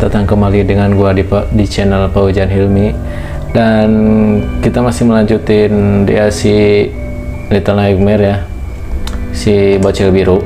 Datang kembali dengan gua di channel Paujan Hilmi, dan kita masih melanjutin dia si Little Nightmare ya, si bocil biru.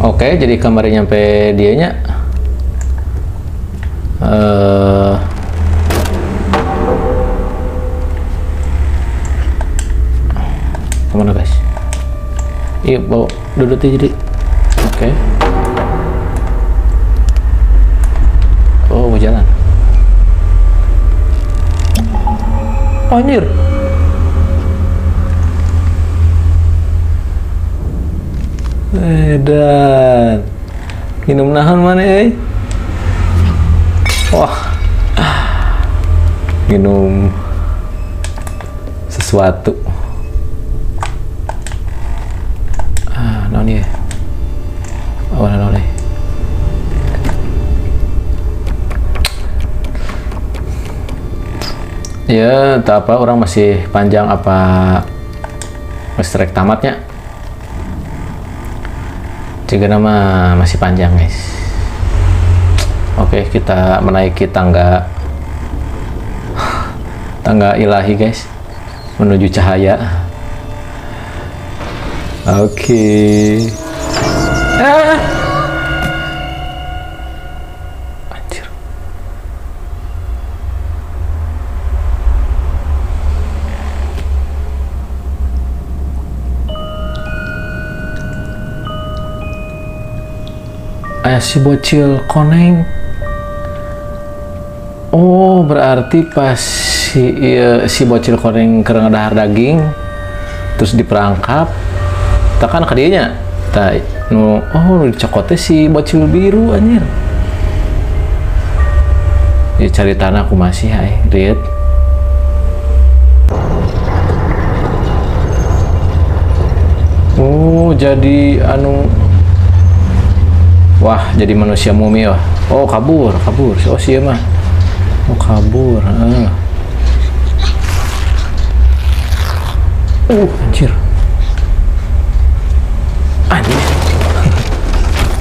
Oke, jadi kemarin nyampe dianya kemana guys? Iya, bawa duduk jadi. Oke. Oh, mau jalan. Anjir. Dan minum nahan mana wah, minum sesuatu. Naon ya? Oh, naon deh. Ya, tak apa, orang masih panjang apa ngestrek tamatnya. Jika nama masih panjang guys. Oke, kita menaiki tangga ilahi guys, menuju cahaya. Oke. Anjir. Si bocil koneng. Oh, berarti pas si bocil koneng keur ngedahar daging terus diperangkap tekan ke dianya tak dicokotnya si bocil biru anjir. Ya cari tanah aku masih lihat. Oh, jadi wah, jadi manusia mumi wah. Oh, kabur. Oh, siya mah. Oh, kabur. Anjir. Anjir.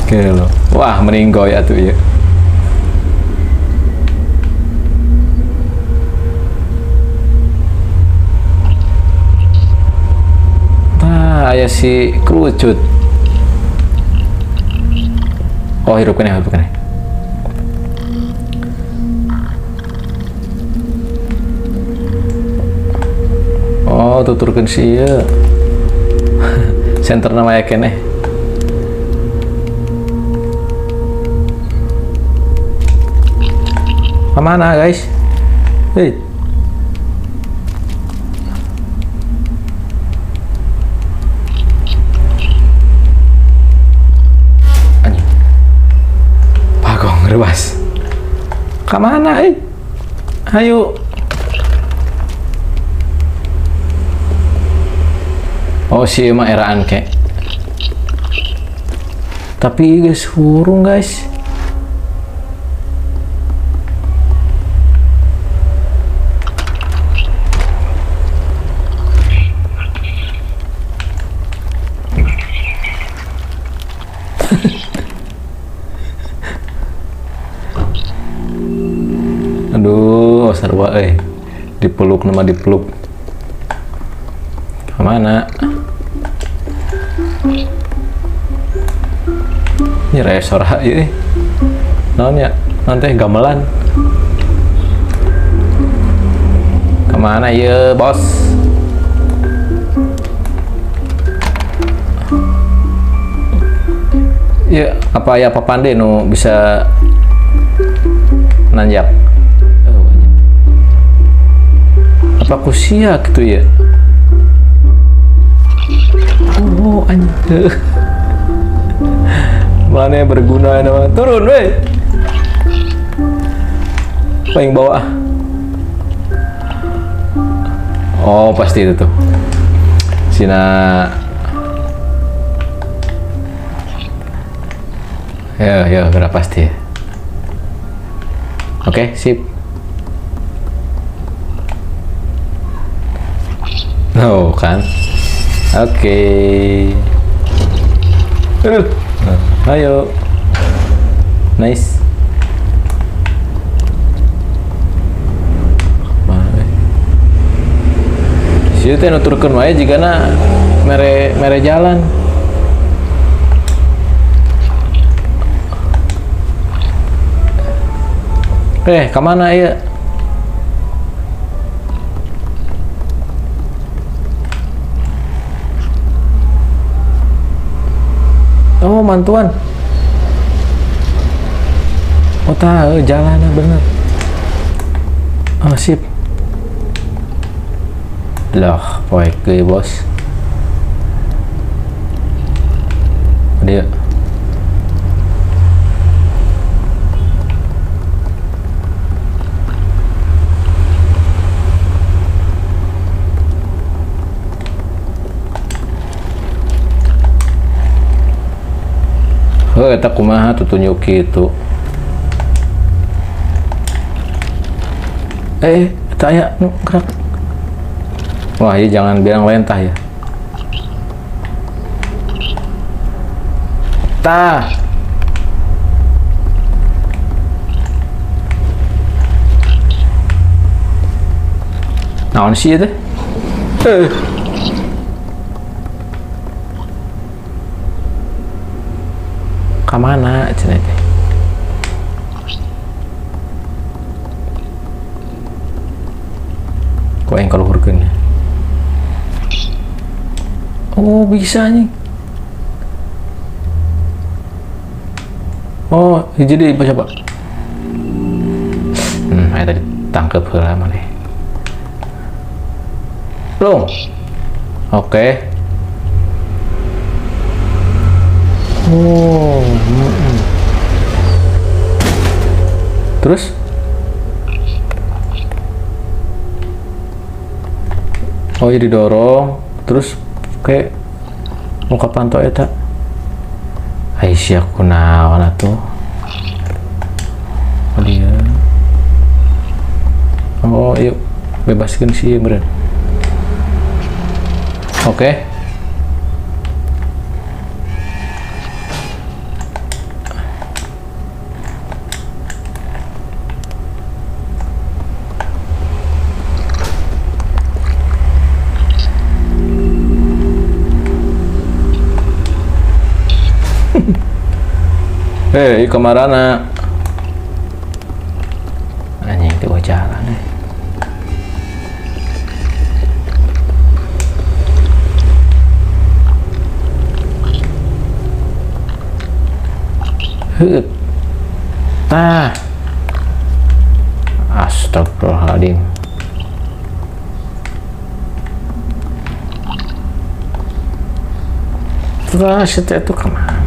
Gelo. Wah, meninggoy atuh ya. Tah, aya si kerucut. Oh, hirup kene. Oh, tuturkeun si ieu. Center nama ya kene. Kemana guys? Hei. Bebas. Kemana ayo. Oh, si emang eraan kek. Tapi guys, hurung guys. Aduh, sarwa dipeluk. Kemana? Ini resor ieu. Naon ya? Nanti gamelan. Kemana ya, bos? Ya, apa ya papande nu bisa nanjak? Apa kusia gitu ya? Oh, anjir. Mana yang berguna nama? Turun, weh. Paling bawah. Oh, pasti itu tuh. Sina. Ya, gerak pasti. Oke, sip. Oh, kan. Oke. Ayo. Nice. Sieu teh nuturkeun wae jigana mere jalan. Kemana ya? Oh, mantuan. Oh, tahu jalannya bener. Oh, sip. Lah, poek ge, Bos. Dia. Eta kumaha tuh tunjuk gitu. Eta aya nu gerak. Wah, ini jangan bilang lentah ya. Tah. Naon sih teh? Kamana cenah teh? Kok yang kaluhurkeun ya? Oh, bisa nih. Oh, jadi coba. Ayo tadi tangkep heula maneh. Belum. Oke. Oh. Terus? Oh, jadi dorong, terus kayak muka panto eta. Aisyah kunaon atuh? Oh, dia. Oh, yuk bebaskan si Imran. Oke. Kemarana? Anjing di bawah jalan Tah. Astagfirullahaladzim. Terus itu kemana?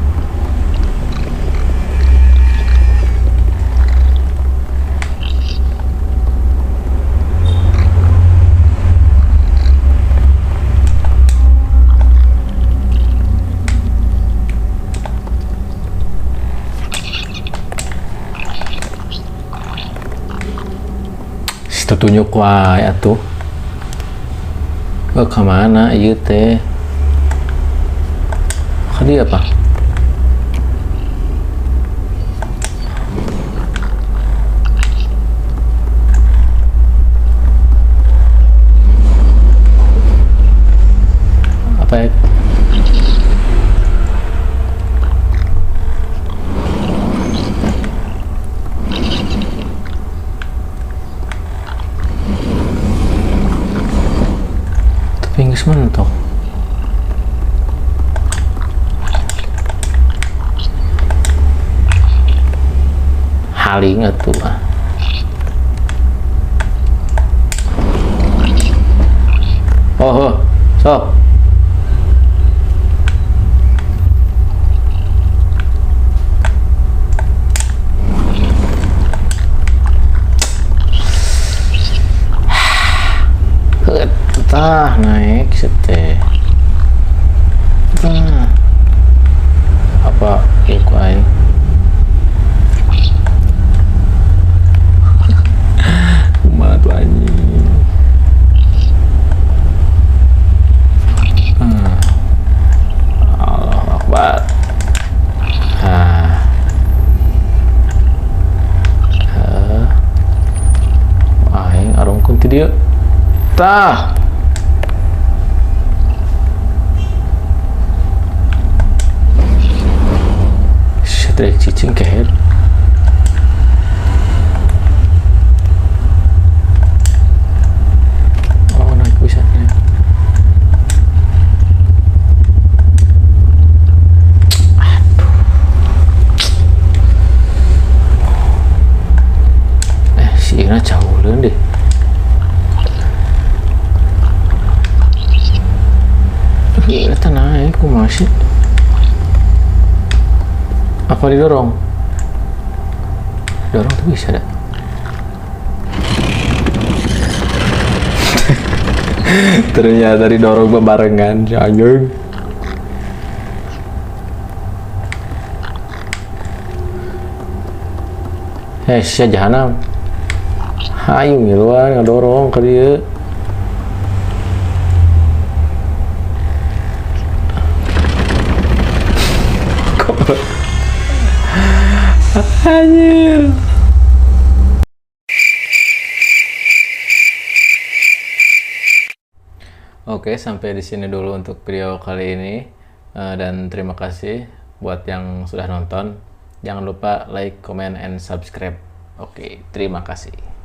Tunjuk wae atuh. Kemana ieu teh? Kadi apa? Apa ya? Geus mentok. Haling atuh ah. Oh, sok. Tah naik sete. Tah. Apa yuk aing? Kumaha tuh anjing. Allahu Akbar. Tah. Trek cicing kehead. Oh, naik bisa naik. Si Ina jauh deh. Kita naik, kok masih? Apa didorong? Dorong tuh bisa dah. Ternyata didorong bebarengan, anjing. Sia jahanam. Hayu ngiluan ngadorong ke dia. Anjir. Oke, sampai di sini dulu untuk video kali ini. Dan terima kasih buat yang sudah nonton. Jangan lupa like, comment, and subscribe. Oke, terima kasih.